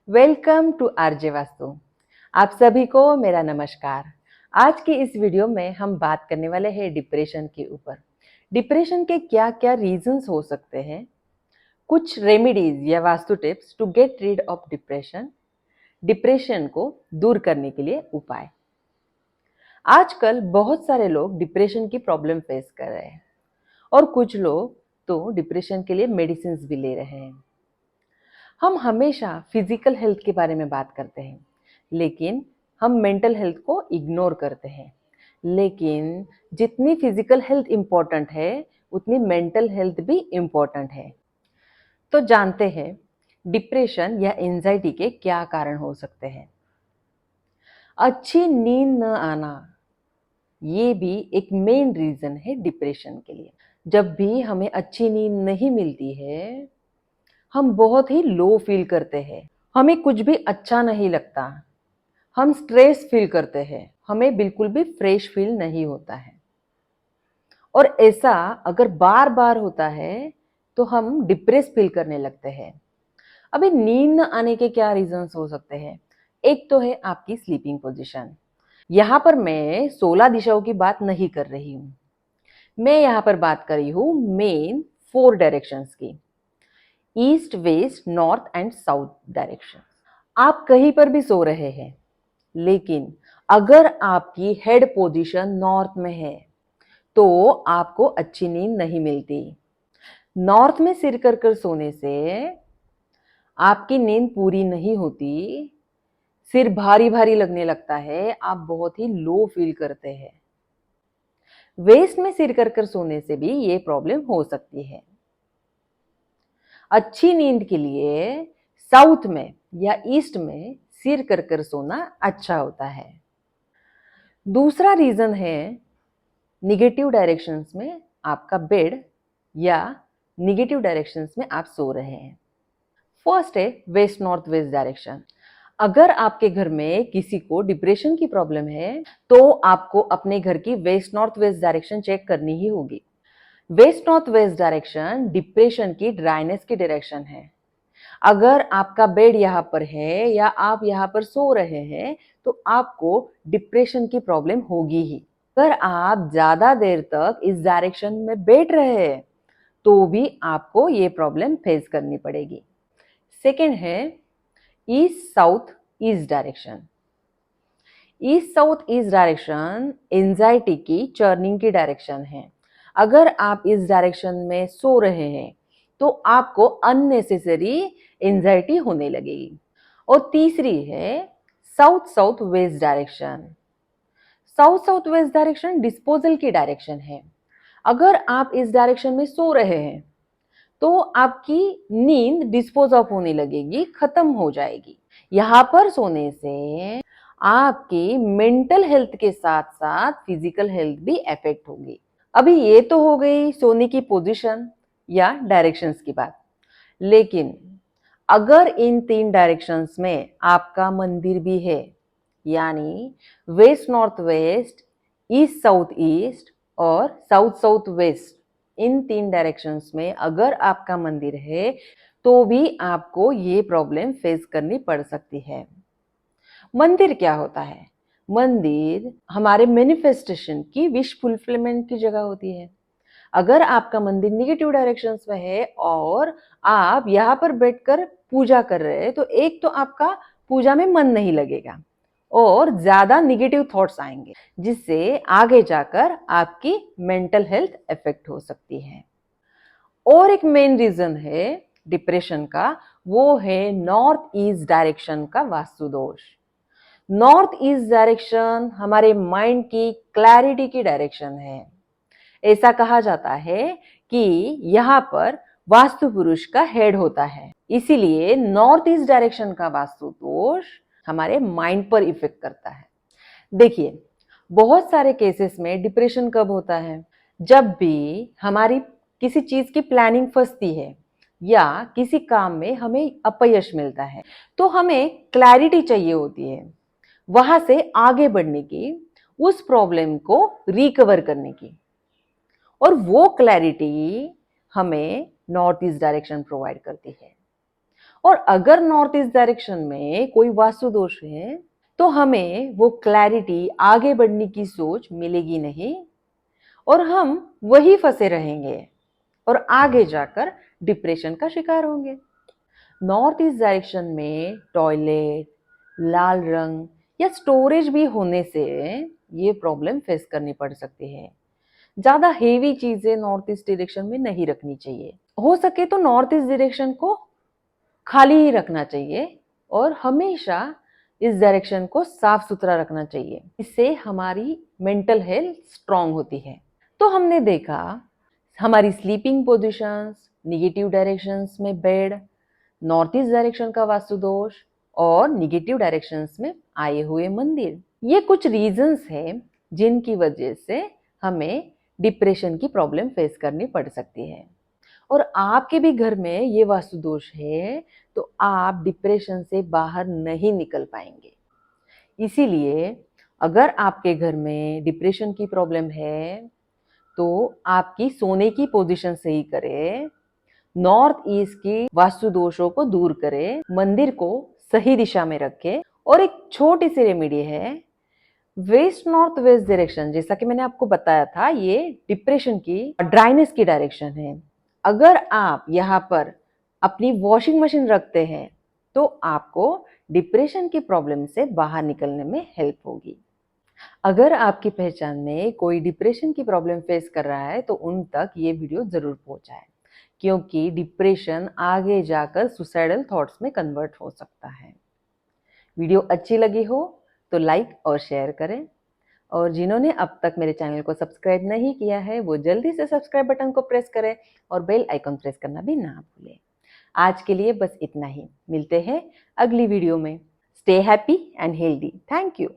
Welcome to RJ vastu. आप सभी को मेरा नमस्कार। आज की इस वीडियो में हम बात करने वाले हैं डिप्रेशन के ऊपर। डिप्रेशन के क्या क्या रीजंस हो सकते हैं, कुछ रेमेडीज या vastu tips to get rid of depression, depression को दूर करने के लिए उपाय। आजकल बहुत सारे लोग डिप्रेशन की प्रॉब्लम फेस कर रहे हैं और कुछ लोग तो डिप्रेशन के लिए मेडिसिन भी ले रहे हैं। हम हमेशा फिजिकल हेल्थ के बारे में बात करते हैं, लेकिन हम मेंटल हेल्थ को इग्नोर करते हैं। लेकिन जितनी फिजिकल हेल्थ इम्पोर्टेंट है, उतनी मेंटल हेल्थ भी इम्पोर्टेंट है। तो जानते हैं डिप्रेशन या एंजाइटी के क्या कारण हो सकते हैं। अच्छी नींद न आना, ये भी एक मेन रीजन है डिप्रेशन के लिए। जब भी हमें अच्छी नींद नहीं मिलती है, हम बहुत ही लो फील करते हैं, हमें कुछ भी अच्छा नहीं लगता, हम स्ट्रेस फील करते हैं, हमें बिल्कुल भी फ्रेश फील नहीं होता है। और ऐसा अगर बार बार होता है तो हम डिप्रेस फील करने लगते हैं। अभी नींद न आने के क्या रीजंस हो सकते हैं। एक तो है आपकी स्लीपिंग पोजीशन। यहाँ पर मैं 16 दिशाओं की बात नहीं कर रही हूँ, मैं यहाँ पर बात कर रही हूँ मेन 4 डायरेक्शंस की, east west north and south direction. आप कहीं पर भी सो रहे हैं, लेकिन अगर आपकी हेड पोजीशन नॉर्थ में है तो आपको अच्छी नींद नहीं मिलती। नॉर्थ में सिर कर कर सोने से आपकी नींद पूरी नहीं होती, सिर भारी भारी लगने लगता है, आप बहुत ही लो फील करते हैं। वेस्ट में सिर कर कर सोने से भी ये प्रॉब्लम हो सकती है। अच्छी नींद के लिए साउथ में या ईस्ट में सिर कर कर सोना अच्छा होता है। दूसरा रीजन है निगेटिव डायरेक्शंस में आपका बेड या निगेटिव डायरेक्शंस में आप सो रहे हैं। फर्स्ट है वेस्ट नॉर्थ वेस्ट डायरेक्शन। अगर आपके घर में किसी को डिप्रेशन की प्रॉब्लम है तो आपको अपने घर की west north west direction check करनी ही होगी। West north west direction depression की ड्राइनेस की डायरेक्शन है। अगर आपका बेड यहाँ पर है या आप यहाँ पर सो रहे हैं तो आपको डिप्रेशन की प्रॉब्लम होगी ही। अगर आप ज्यादा देर तक इस डायरेक्शन में बैठ रहे हैं तो भी आपको ये प्रॉब्लम फेस करनी पड़ेगी। सेकेंड है east south east direction. East south east direction anxiety की चर्निंग की डायरेक्शन है। अगर आप इस डायरेक्शन में सो रहे हैं तो आपको अननेसेसरी एंजाइटी होने लगेगी। और तीसरी है south south west direction. South south west direction disposal की डायरेक्शन है। अगर आप इस डायरेक्शन में सो रहे हैं तो आपकी नींद डिस्पोज ऑफ होने लगेगी, खत्म हो जाएगी। यहाँ पर सोने से आपकी मेंटल हेल्थ के साथ साथ फिजिकल हेल्थ भी अफेक्ट होगी। अभी ये तो हो गई सोने की पोजीशन या डायरेक्शंस की बात, लेकिन अगर इन 3 डायरेक्शंस में आपका मंदिर भी है, यानी waste north waste, east south east और साउथ साउथ वेस्ट, इन 3 डायरेक्शंस में अगर आपका मंदिर है तो भी आपको ये प्रॉब्लम फेस करनी पड़ सकती है। मंदिर क्या होता है? मंदिर हमारे मैनिफेस्टेशन की विश फुलफिलमेंट की जगह होती है। अगर आपका मंदिर निगेटिव डायरेक्शंस में है और आप यहाँ पर बैठकर पूजा कर रहे हैं तो एक तो आपका पूजा में मन नहीं लगेगा और ज्यादा निगेटिव थॉट्स आएंगे, जिससे आगे जाकर आपकी मेंटल हेल्थ इफेक्ट हो सकती है। और एक मेन रीजन है डिप्रेशन का, वो है नॉर्थ ईस्ट डायरेक्शन का वास्तु दोष। नॉर्थ ईस्ट डायरेक्शन हमारे माइंड की क्लैरिटी की डायरेक्शन है। ऐसा कहा जाता है कि यहाँ पर वास्तु पुरुष का हेड होता है, इसीलिए नॉर्थ ईस्ट डायरेक्शन का वास्तु दोष हमारे माइंड पर इफेक्ट करता है। देखिए, बहुत सारे केसेस में डिप्रेशन कब होता है? जब भी हमारी किसी चीज की प्लानिंग फंसती है या किसी काम में हमें अपयश मिलता है तो हमें क्लैरिटी चाहिए होती है वहां से आगे बढ़ने की, उस प्रॉब्लम को रिकवर करने की। और वो क्लैरिटी हमें नॉर्थ ईस्ट डायरेक्शन प्रोवाइड करती है। और अगर नॉर्थ ईस्ट डायरेक्शन में कोई वास्तु दोष है तो हमें वो क्लैरिटी, आगे बढ़ने की सोच मिलेगी नहीं और हम वही फंसे रहेंगे और आगे जाकर डिप्रेशन का शिकार होंगे। नॉर्थ ईस्ट डायरेक्शन में टॉयलेट, लाल रंग या स्टोरेज भी होने से ये प्रॉब्लम फेस करनी पड़ सकती है। ज्यादा हेवी चीजें नॉर्थ ईस्ट डायरेक्शन में नहीं रखनी चाहिए। हो सके तो नॉर्थ ईस्ट डायरेक्शन को खाली ही रखना चाहिए और हमेशा इस डायरेक्शन को साफ सुथरा रखना चाहिए। इससे हमारी मेंटल हेल्थ स्ट्रांग होती है। तो हमने देखा हमारी स्लीपिंग पोजीशंस, निगेटिव डायरेक्शंस में बेड, नॉर्थ ईस्ट डायरेक्शन का वास्तु दोष और निगेटिव डायरेक्शंस में आए हुए मंदिर। ये कुछ रीजंस हैं जिनकी वजह से हमें डिप्रेशन की प्रॉब्लम फेस करनी पड़ सकती है। और आपके भी घर में ये वास्तु दोष है तो आप डिप्रेशन से बाहर नहीं निकल पाएंगे। इसीलिए अगर आपके घर में डिप्रेशन की प्रॉब्लम है तो आपकी सोने की पोजीशन सही करें, नॉर्थ ईस्ट की वास्तु दोषों को दूर करें, मंदिर को सही दिशा में रखें। और एक छोटी सी रेमेडी है, वेस्ट नॉर्थ वेस्ट डायरेक्शन, जैसा कि मैंने आपको बताया था, ये डिप्रेशन की, ड्राइनेस की डायरेक्शन है। अगर आप यहाँ पर अपनी वॉशिंग मशीन रखते हैं तो आपको डिप्रेशन की प्रॉब्लम से बाहर निकलने में हेल्प होगी। अगर आपकी पहचान में कोई डिप्रेशन की प्रॉब्लम फेस कर रहा है तो उन तक ये वीडियो जरूर पहुंचाएं, क्योंकि डिप्रेशन आगे जाकर सुसाइडल थॉट्स में कन्वर्ट हो सकता है। वीडियो अच्छी लगी हो तो लाइक और शेयर करें, और जिन्होंने अब तक मेरे चैनल को सब्सक्राइब नहीं किया है वो जल्दी से सब्सक्राइब बटन को प्रेस करें और बेल आइकन प्रेस करना भी ना भूलें। आज के लिए बस इतना ही। मिलते हैं अगली वीडियो में। Stay happy and healthy. Thank you.